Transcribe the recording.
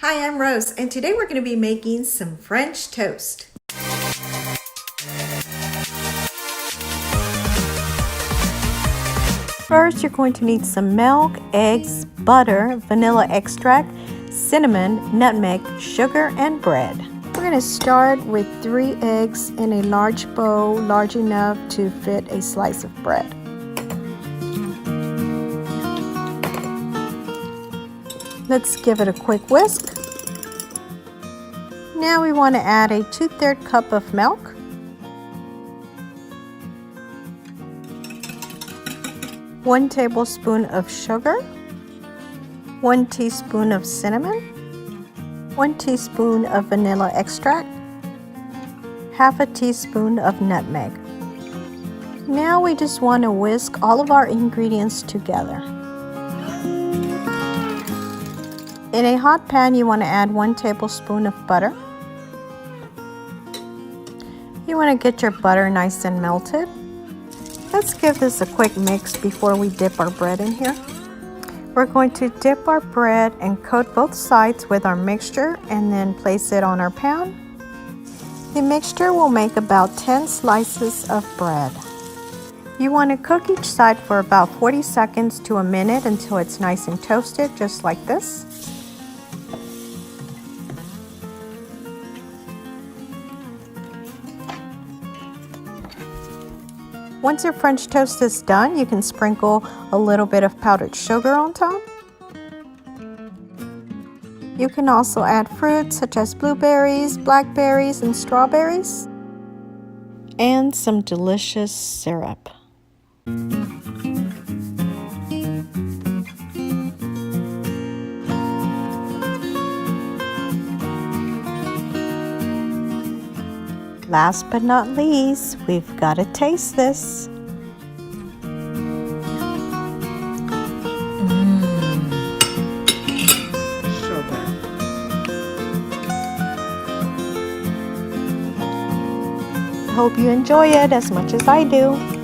Hi, I'm Rose, and today we're going to be making some French toast. First, you're going to need some milk, eggs, butter, vanilla extract, cinnamon, nutmeg, sugar, and bread. We're going to start with 3 eggs in a large bowl, large enough to fit a slice of bread. Let's give it a quick whisk. Now we want to add a 2/3 cup of milk, one tablespoon of sugar, 1 teaspoon of cinnamon, 1 teaspoon of vanilla extract, half a teaspoon of nutmeg. Now we just want to whisk all of our ingredients together. In a hot pan, you want to add 1 tablespoon of butter. You want to get your butter nice and melted. Let's give this a quick mix before we dip our bread in here. We're going to dip our bread and coat both sides with our mixture and then place it on our pan. The mixture will make about 10 slices of bread. You want to cook each side for about 40 seconds to a minute until it's nice and toasted, just like this. Once your French toast is done, you can sprinkle a little bit of powdered sugar on top. You can also add fruits such as blueberries, blackberries, and strawberries, and some delicious syrup. Last but not least, we've got to taste this. So good. Hope you enjoy it as much as I do.